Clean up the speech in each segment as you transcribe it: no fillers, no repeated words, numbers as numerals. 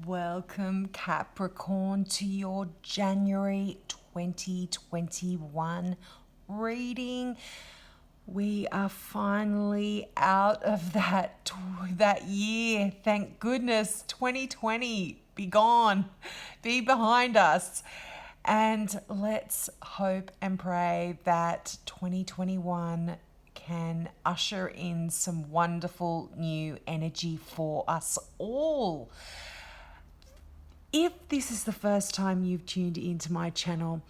Welcome, Capricorn, to your January 2021 reading. We are finally out of that year. Thank goodness, 2020, be gone, be behind us. And let's hope and pray that 2021 can usher in some wonderful new energy for us all. If this is the first time you've tuned into my channel,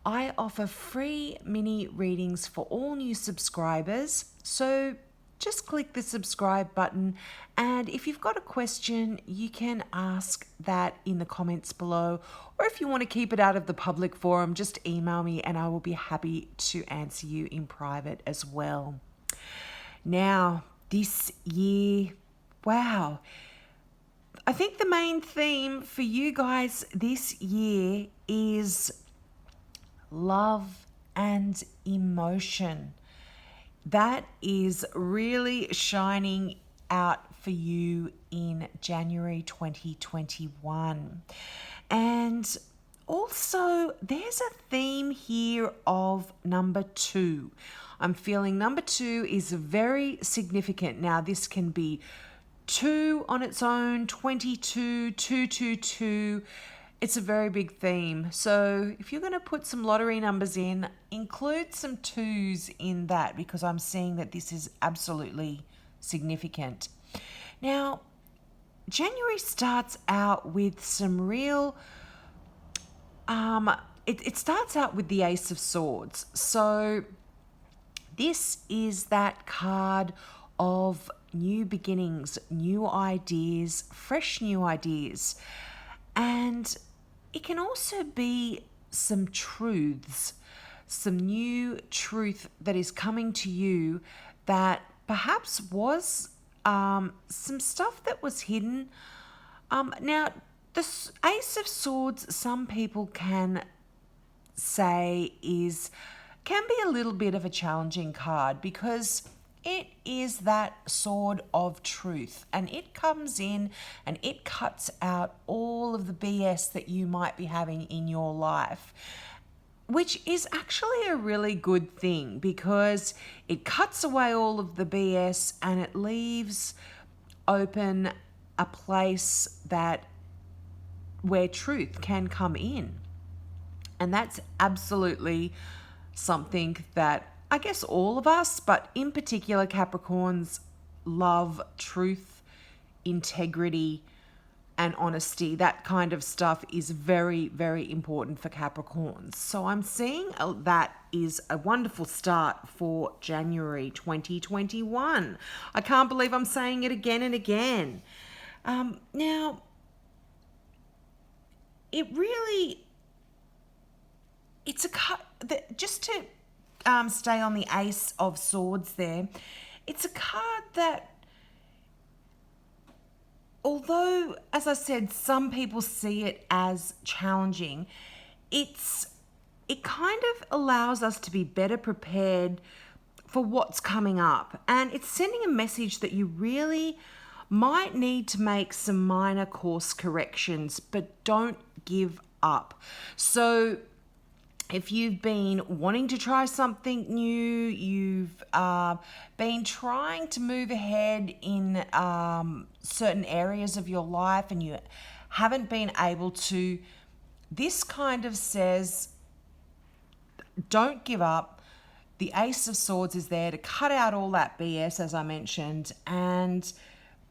I offer free mini readings for all new subscribers. So just click the subscribe button, and if you've got a question, you can ask that in the comments below, or if you want to keep it out of the public forum, just email me and I will be happy to answer you in private as well. Now, this year, wow. I think the main theme for you guys this year is love and emotion. That is really shining out for you in January 2021. And also, there's a theme here of number 2. I'm feeling number 2 is very significant. Now, this can be 2 on its own, 22, 222. It's a very big theme. So if you're going to put some lottery numbers in, include some 2s in that, because I'm seeing that this is absolutely significant. Now, January starts out with some real, it starts out with the Ace of Swords. So this is that card of new beginnings, new ideas, fresh new ideas. And it can also be some truths, some new truth that is coming to you that perhaps was some stuff that was hidden. Now, the Ace of Swords, some people can say can be a little bit of a challenging card, because it is that sword of truth, and it comes in and it cuts out all of the BS that you might be having in your life, which is actually a really good thing, because it cuts away all of the BS and it leaves open a place where truth can come in. And that's absolutely something that I guess all of us, but in particular Capricorns, love truth, integrity, and honesty. That kind of stuff is very, very important for Capricorns. So I'm seeing that is a wonderful start for January 2021. I can't believe I'm saying it again and again. Now, it's a card that, just to stay on the Ace of Swords there, it's a card that, although, as I said, some people see it as challenging, it kind of allows us to be better prepared for what's coming up. And it's sending a message that you really might need to make some minor course corrections, but don't give up. So if you've been wanting to try something new, you've been trying to move ahead in certain areas of your life and you haven't been able to, this kind of says, don't give up. The Ace of Swords is there to cut out all that BS, as I mentioned, and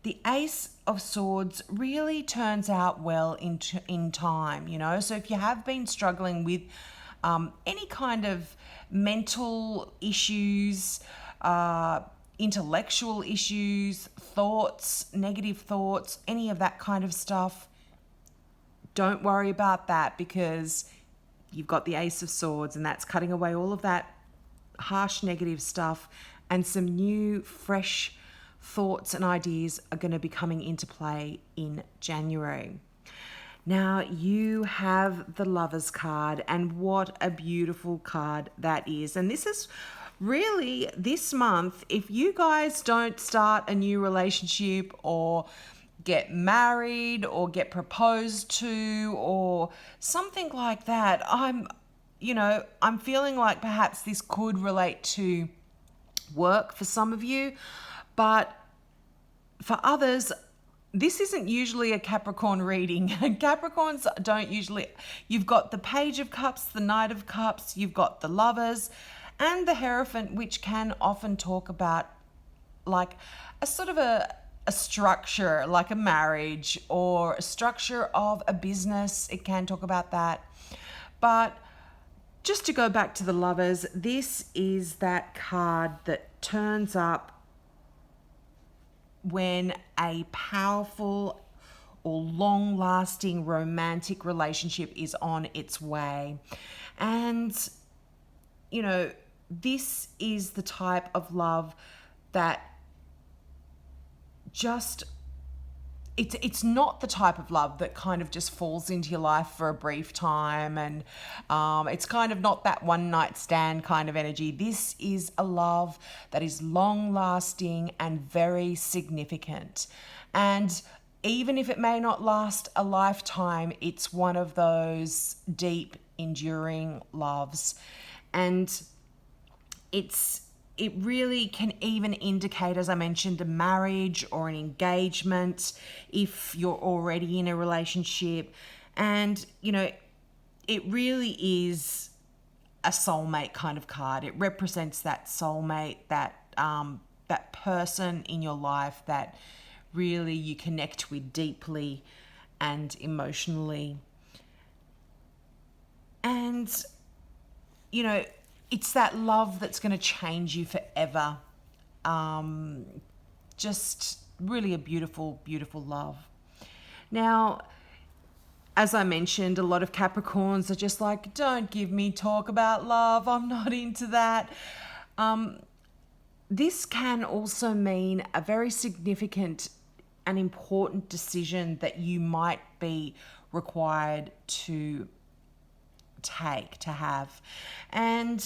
the Ace of Swords really turns out well in time, you know. So if you have been struggling with any kind of mental issues, intellectual issues, thoughts, negative thoughts, any of that kind of stuff, don't worry about that, because you've got the Ace of Swords, and that's cutting away all of that harsh negative stuff, and some new, fresh thoughts and ideas are going to be coming into play in January. Now, you have the Lovers card, and what a beautiful card that is. And this is really, this month, if you guys don't start a new relationship or get married or get proposed to or something like that. I'm feeling like perhaps this could relate to work for some of you, but for others, this isn't usually a Capricorn reading. Capricorns don't usually, you've got the Page of Cups, the Knight of Cups, you've got the Lovers and the Hierophant, which can often talk about like a sort of a structure, like a marriage or a structure of a business. It can talk about that. But just to go back to the Lovers, this is that card that turns up when a powerful or long-lasting romantic relationship is on its way. And, this is the type of love that just, it's not the type of love that kind of just falls into your life for a brief time, and it's kind of not that one night stand kind of energy. This is a love that is long lasting and very significant. And even if it may not last a lifetime, it's one of those deep, enduring loves. And it really can even indicate, as I mentioned, a marriage or an engagement if you're already in a relationship. And, it really is a soulmate kind of card. It represents that soulmate, that person in your life that really you connect with deeply and emotionally. And, it's that love that's going to change you forever. Just really a beautiful, beautiful love. Now, as I mentioned, a lot of Capricorns are just like, don't give me talk about love. I'm not into that. This can also mean a very significant and important decision that you might be required to have. And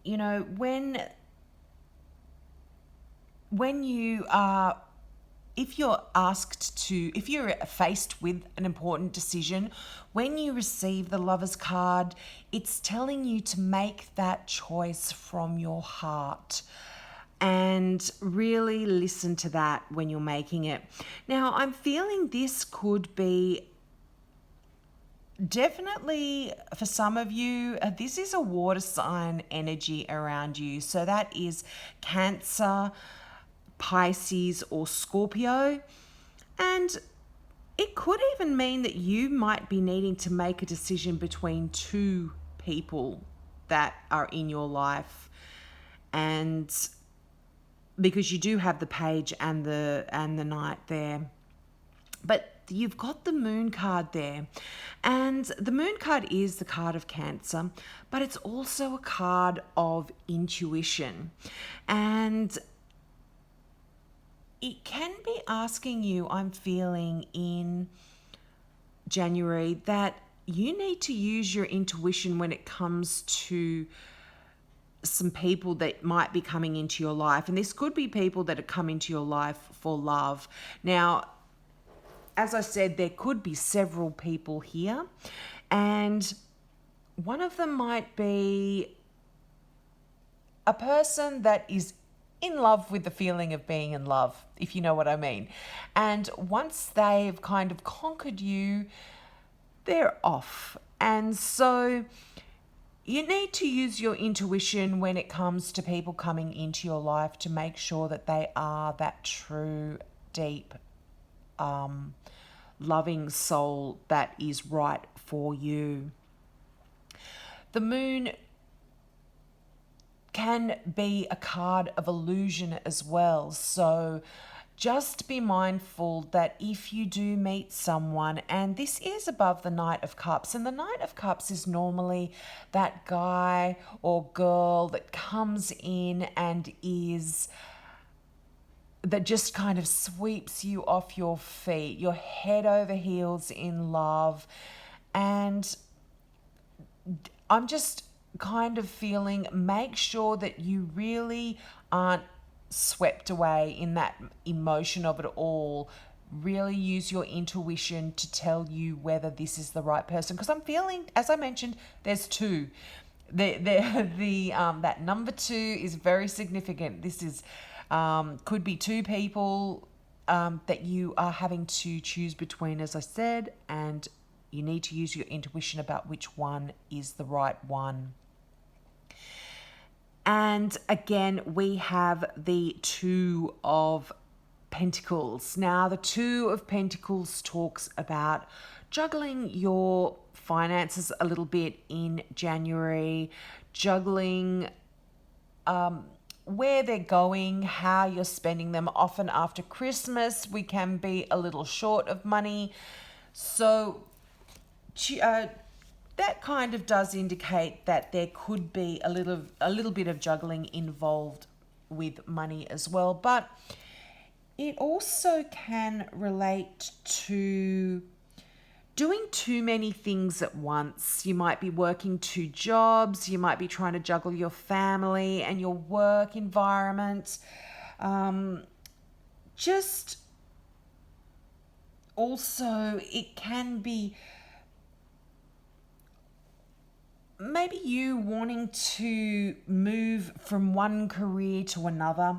when you are, if you're faced with an important decision, when you receive the Lover's card, it's telling you to make that choice from your heart. And really listen to that when you're making it. Now, I'm feeling this could be definitely, for some of you, this is a water sign energy around you. So that is Cancer, Pisces, or Scorpio. And it could even mean that you might be needing to make a decision between two people that are in your life. And because you do have the Page and the Knight there. But you've got the Moon card there. And the Moon card is the card of Cancer, but it's also a card of intuition. And it can be asking you, I'm feeling in January, that you need to use your intuition when it comes to some people that might be coming into your life. And this could be people that have come into your life for love. Now, as I said, there could be several people here, and one of them might be a person that is in love with the feeling of being in love, if you know what I mean. And once they've kind of conquered you, they're off. And so you need to use your intuition when it comes to people coming into your life to make sure that they are that true, deep, loving soul that is right for you. The Moon can be a card of illusion as well. So just be mindful that if you do meet someone, and this is above the Knight of Cups, and the Knight of Cups is normally that guy or girl that comes in and that just kind of sweeps you off your feet. You're head over heels in love. And I'm just kind of feeling, make sure that you really aren't swept away in that emotion of it all. Really use your intuition to tell you whether this is the right person. Because I'm feeling, as I mentioned, there's two. That number two is very significant. This is could be two people that you are having to choose between, as I said, and you need to use your intuition about which one is the right one. And again, we have the Two of Pentacles. Now, the Two of Pentacles talks about juggling your finances a little bit in January, juggling where they're going, how you're spending them. Often after Christmas, we can be a little short of money. So that kind of does indicate that there could be a little bit of juggling involved with money as well. But it also can relate to doing too many things at once. You might be working two jobs. You might be trying to juggle your family and your work environment. Just also, it can be maybe you wanting to move from one career to another.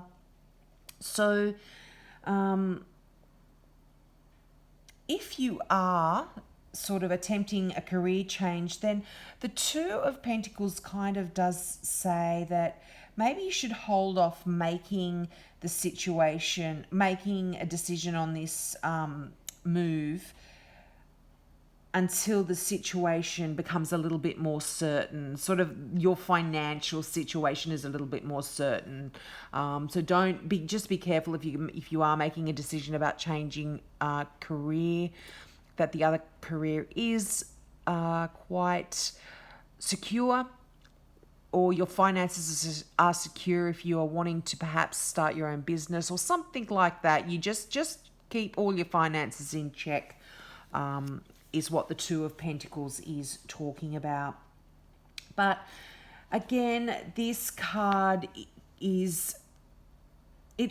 So if you are sort of attempting a career change, then the Two of Pentacles kind of does say that maybe you should hold off making a decision on this move until the situation becomes a little bit more certain. Sort of your financial situation is a little bit more certain. So just be careful if you are making a decision about changing career, that the other career is quite secure, or your finances are secure if you are wanting to perhaps start your own business or something like that. You just keep all your finances in check. Is what the Two of Pentacles is talking about. But again, this card it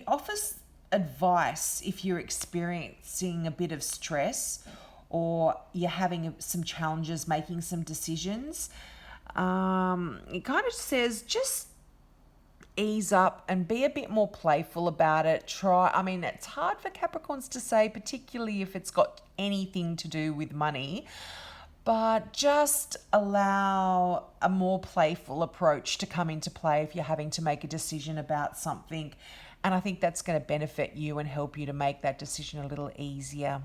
offers advice if you're experiencing a bit of stress or you're having some challenges making some decisions. It kind of says just ease up and be a bit more playful about it. It's hard for Capricorns to say, particularly if it's got anything to do with money, but just allow a more playful approach to come into play if you're having to make a decision about something. And I think that's going to benefit you and help you to make that decision a little easier.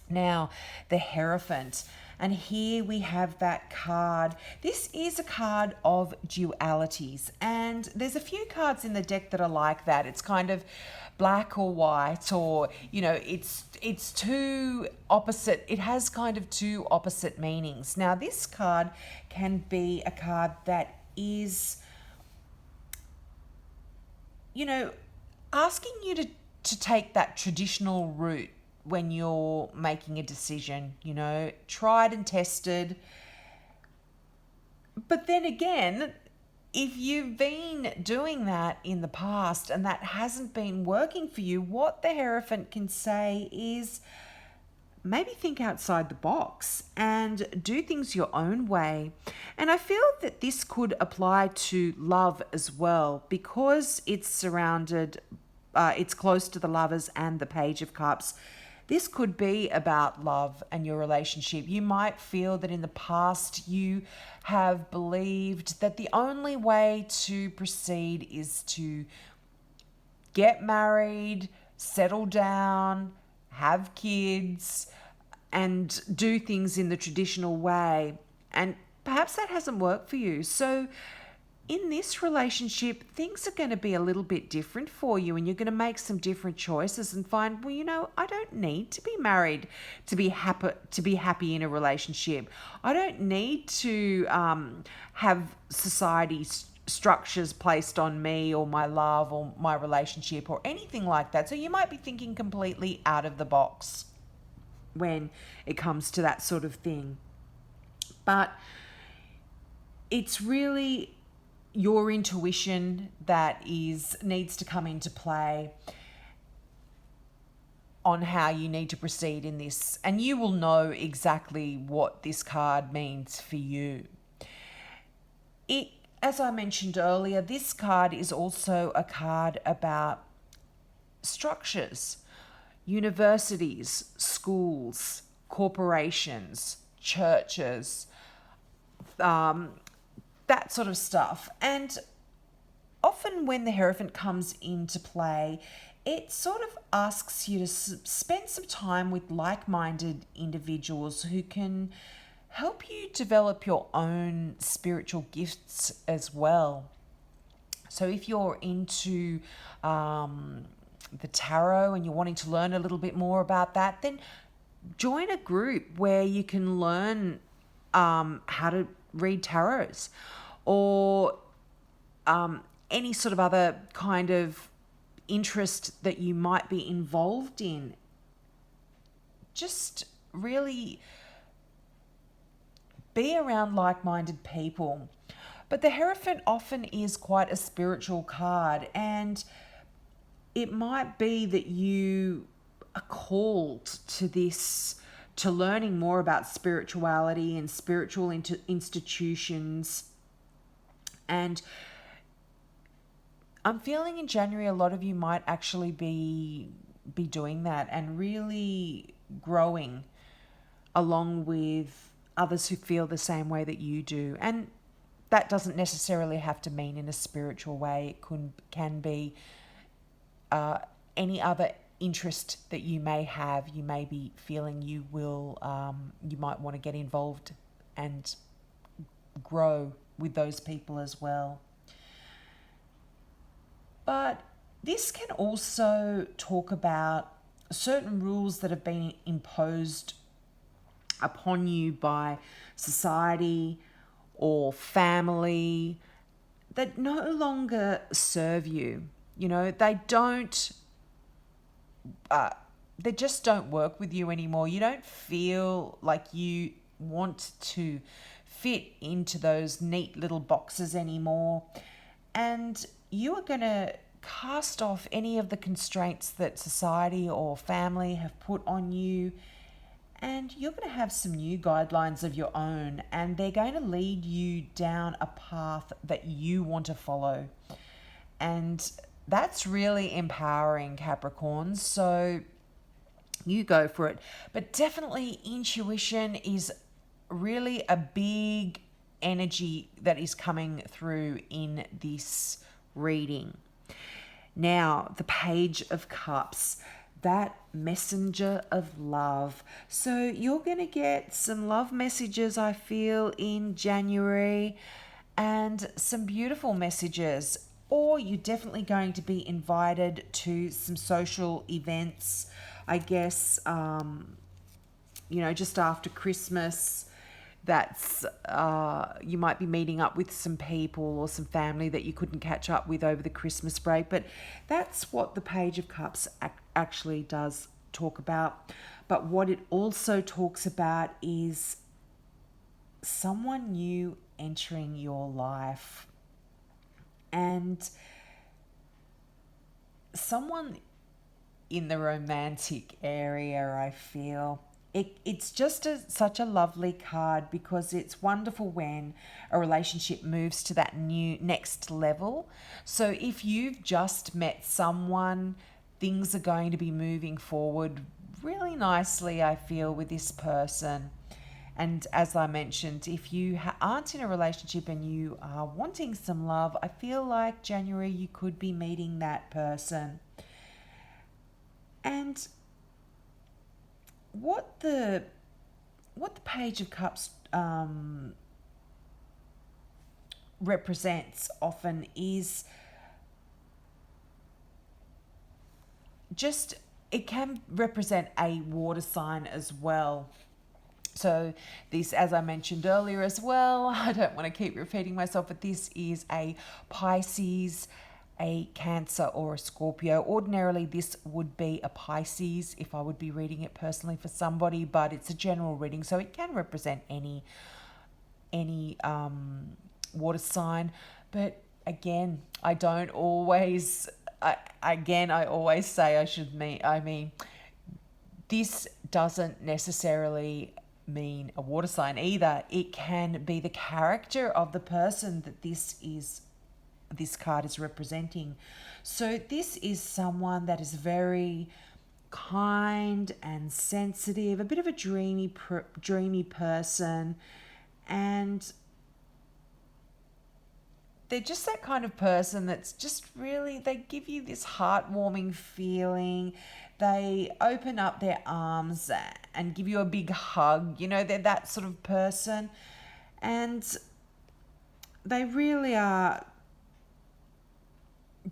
Now, the Hierophant. And here we have that card. This is a card of dualities. And there's a few cards in the deck that are like that. It's kind of black or white, or, it's two opposite. It has kind of two opposite meanings. Now, this card can be a card that is, asking you to take that traditional route when you're making a decision, tried and tested. But then again, if you've been doing that in the past and that hasn't been working for you, what the Hierophant can say is maybe think outside the box and do things your own way. And I feel that this could apply to love as well, because it's close to the Lovers and the Page of Cups. This could be about love and your relationship. You might feel that in the past you have believed that the only way to proceed is to get married, settle down, have kids, and do things in the traditional way. And perhaps that hasn't worked for you. So in this relationship, things are going to be a little bit different for you, and you're going to make some different choices and find, I don't need to be married to be happy in a relationship. I don't need to have society structures placed on me or my love or my relationship or anything like that. So you might be thinking completely out of the box when it comes to that sort of thing. But it's really your intuition that needs to come into play on how you need to proceed in this, and you will know exactly what this card means for you. It, as I mentioned earlier, this card is also a card about structures, universities, schools, corporations, churches, that sort of stuff. And often when the Hierophant comes into play, it sort of asks you to spend some time with like-minded individuals who can help you develop your own spiritual gifts as well. So if you're into the tarot and you're wanting to learn a little bit more about that, then join a group where you can learn how to read tarots, or any sort of other kind of interest that you might be involved in. Just really be around like-minded people. But the Hierophant often is quite a spiritual card, and it might be that you are called to this, to learning more about spirituality and spiritual institutions. And I'm feeling in January a lot of you might actually be doing that and really growing along with others who feel the same way that you do. And that doesn't necessarily have to mean in a spiritual way. It can be any other interest that you may have. You may be feeling you might want to get involved and grow with those people as well. But this can also talk about certain rules that have been imposed upon you by society or family that no longer serve you. You know, they just don't work with you anymore. You don't feel like you want to fit into those neat little boxes anymore. And you are going to cast off any of the constraints that society or family have put on you, and you're going to have some new guidelines of your own, and they're going to lead you down a path that you want to follow. And that's really empowering, Capricorn. So you go for it. But definitely intuition is really a big energy that is coming through in this reading. Now, the Page of Cups, that messenger of love. So you're going to get some love messages, I feel, in January, and some beautiful messages. Or you're definitely going to be invited to some social events, I guess, just after Christmas. That's you might be meeting up with some people or some family that you couldn't catch up with over the Christmas break. But that's what the Page of Cups actually does talk about. But what it also talks about is someone new entering your life, and someone in the romantic area, I feel. It's just such a lovely card, because it's wonderful when a relationship moves to that new next level. So if you've just met someone, things are going to be moving forward really nicely, I feel, with this person. And as I mentioned, if you aren't in a relationship and you are wanting some love, I feel like January you could be meeting that person. And what the Page of Cups represents often is just, it can represent a water sign as well. So this, as I mentioned earlier as well, I don't want to keep repeating myself, but this is a Pisces, a Cancer, or a Scorpio. Ordinarily, this would be a Pisces if I would be reading it personally for somebody, but it's a general reading, so it can represent any water sign. But again, I don't always, I always say I mean, this doesn't necessarily mean a water sign either. It can be the character of the person that this card is representing. So this is someone that is very kind and sensitive, a bit of a dreamy person, and they're just that kind of person that's just really, they give you this heartwarming feeling. They open up their arms and give you a big hug. You know, they're that sort of person. And they really are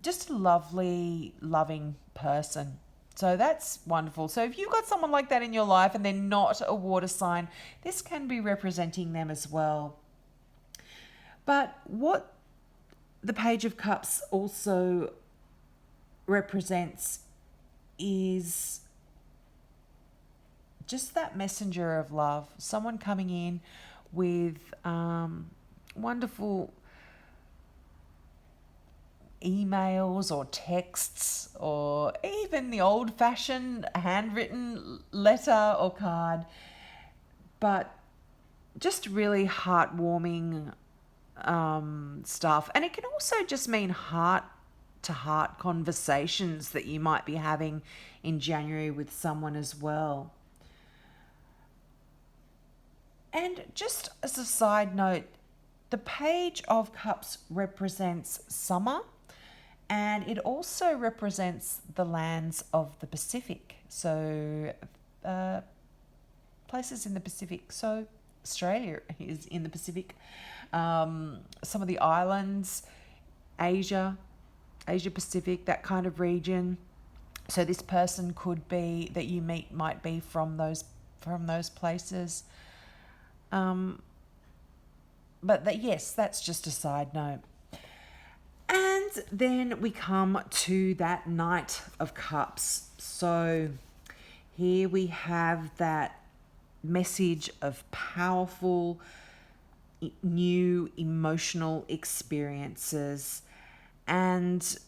just a lovely, loving person. So that's wonderful. So if you've got someone like that in your life and they're not a water sign, this can be representing them as well. But what the Page of Cups also represents is just that messenger of love, someone coming in with wonderful emails or texts or even the old-fashioned handwritten letter or card, but just really heartwarming stuff. And it can also just mean heart-to-heart conversations that you might be having in January with someone as well. And just as a side note, the Page of Cups represents summer, and it also represents the lands of the Pacific. So places in the Pacific. So Australia is in the Pacific. Some of the islands, Asia Pacific, that kind of region. So this person could be that you meet might be from those places. But yes, that's just a side note. And then we come to that Knight of Cups. So here we have that message of powerful new emotional experiences. And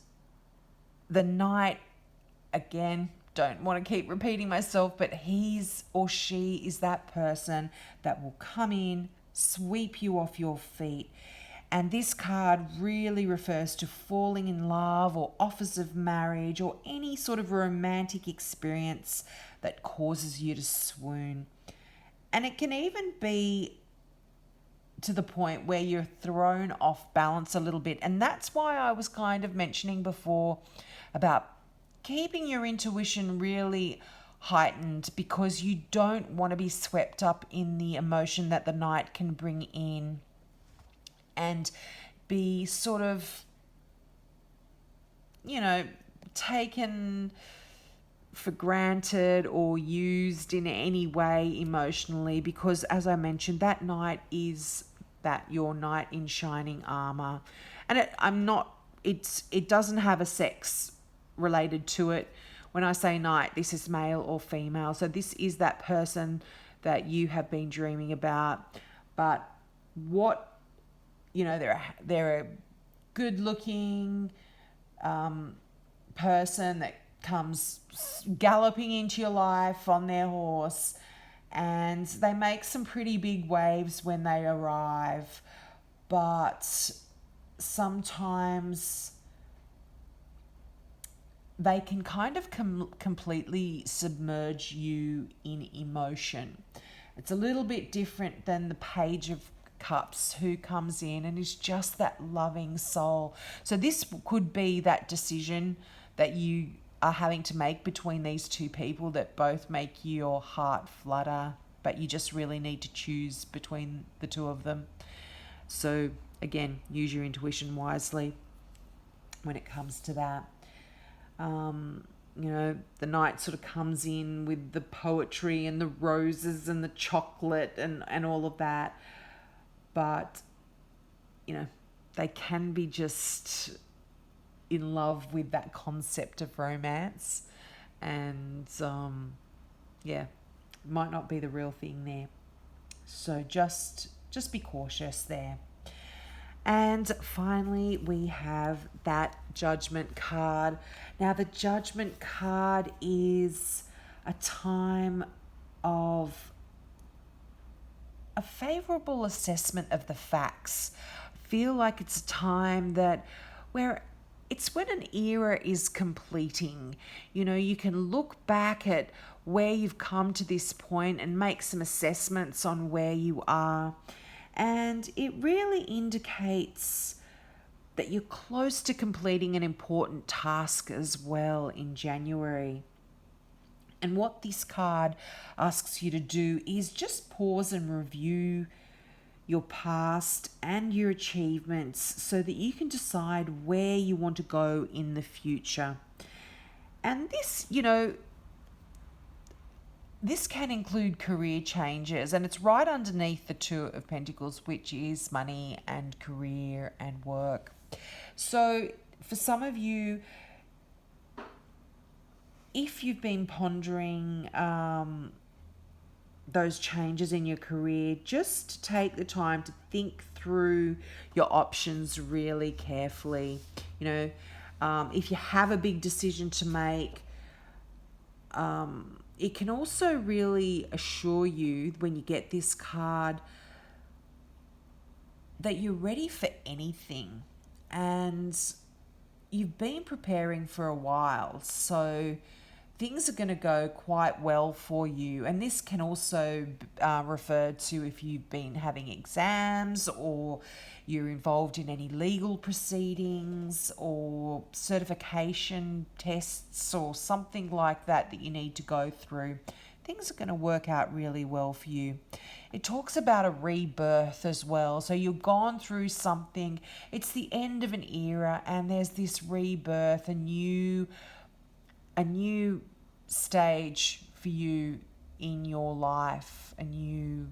the Knight, again, don't want to keep repeating myself, but he's or she is that person that will come in, sweep you off your feet. And this card really refers to falling in love or offers of marriage or any sort of romantic experience that causes you to swoon. And it can even be to the point where you're thrown off balance a little bit. And that's why I was kind of mentioning before about keeping your intuition really heightened, because you don't want to be swept up in the emotion that the Knight can bring in and be sort of, taken for granted or used in any way emotionally, because as I mentioned, that Knight is that your knight in shining armor. And it doesn't have a sex related to it. When I say Knight, this is male or female. So this is that person that you have been dreaming about. But they're a good looking person that comes galloping into your life on their horse, and they make some pretty big waves when they arrive, but sometimes they can kind of completely submerge you in emotion. It's a little bit different than the Page of Cups, who comes in and is just that loving soul. So this could be that decision that you are having to make between these two people that both make your heart flutter, but you just really need to choose between the two of them. So again, use your intuition wisely when it comes to that. The Knight sort of comes in with the poetry and the roses and the chocolate and all of that. But, they can be just in love with that concept of romance. And, might not be the real thing there. So just be cautious there. And finally, we have that Judgment card. Now, the Judgment card is a time of a favorable assessment of the facts. I feel like it's a time that where it's when an era is completing. You know, you can look back at where you've come to this point and make some assessments on where you are. And it really indicates that you're close to completing an important task as well in January. And what this card asks you to do is just pause and review your past and your achievements so that you can decide where you want to go in the future. And this, this can include career changes, and it's right underneath the Two of Pentacles, which is money and career and work. So for some of you, if you've been pondering those changes in your career, just take the time to think through your options really carefully. If you have a big decision to make, it can also really assure you when you get this card that you're ready for anything and you've been preparing for a while. So things are going to go quite well for you. And this can also refer to if you've been having exams or you're involved in any legal proceedings or certification tests or something like that you need to go through. Things are going to work out really well for you. It talks about a rebirth as well. So you've gone through something. It's the end of an era and there's this rebirth, a new stage for you in your life, a new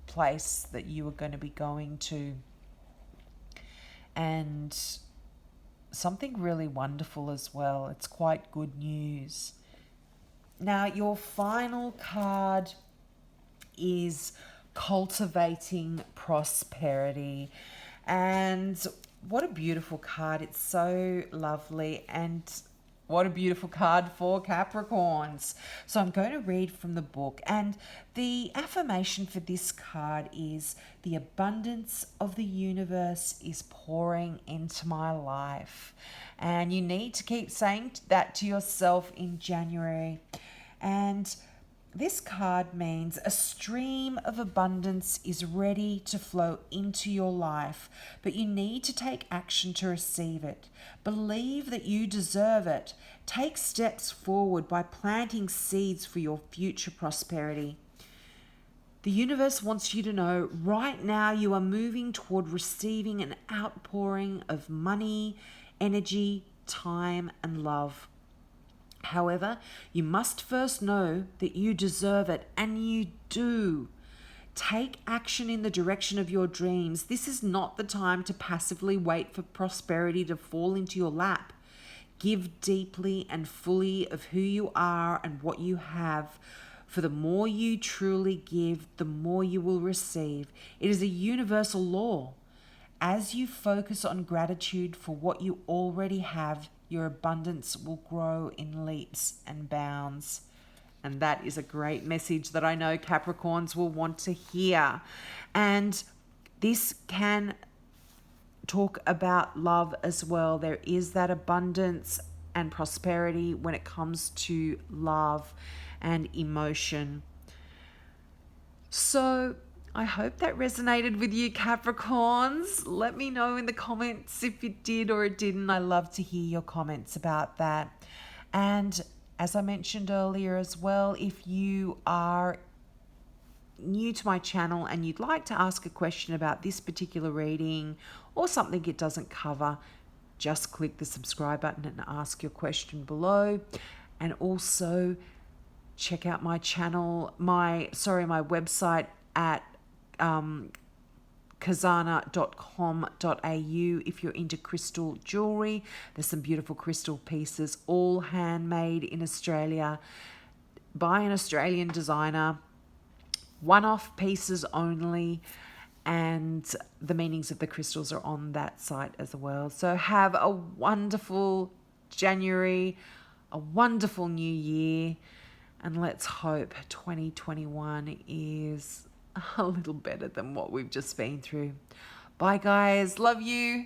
place that you are going to be going to, and something really wonderful as well. It's quite good news. Now, your final card is cultivating prosperity, and what a beautiful card. It's so lovely, and what a beautiful card for Capricorns. So I'm going to read from the book, and the affirmation for this card is the abundance of the universe is pouring into my life. And you need to keep saying that to yourself in January. And this card means a stream of abundance is ready to flow into your life, but you need to take action to receive it. Believe that you deserve it. Take steps forward by planting seeds for your future prosperity. The universe wants you to know right now you are moving toward receiving an outpouring of money, energy, time, and love. However, you must first know that you deserve it, and you do. Take action in the direction of your dreams. This is not the time to passively wait for prosperity to fall into your lap. Give deeply and fully of who you are and what you have. For the more you truly give, the more you will receive. It is a universal law. As you focus on gratitude for what you already have, your abundance will grow in leaps and bounds. And that is a great message that I know Capricorns will want to hear. And this can talk about love as well. There is that abundance and prosperity when it comes to love and emotion. So I hope that resonated with you, Capricorns. Let me know in the comments if it did or it didn't. I love to hear your comments about that. And as I mentioned earlier as well, if you are new to my channel and you'd like to ask a question about this particular reading or something it doesn't cover, just click the subscribe button and ask your question below. And also check out my channel, my website at kazana.com.au if you're into crystal jewelry. There's some beautiful crystal pieces, all handmade in Australia by an Australian designer, one-off pieces only, and the meanings of the crystals are on that site as well. So have a wonderful January, a wonderful new year, and let's hope 2021 is a little better than what we've just been through. Bye, guys. Love you.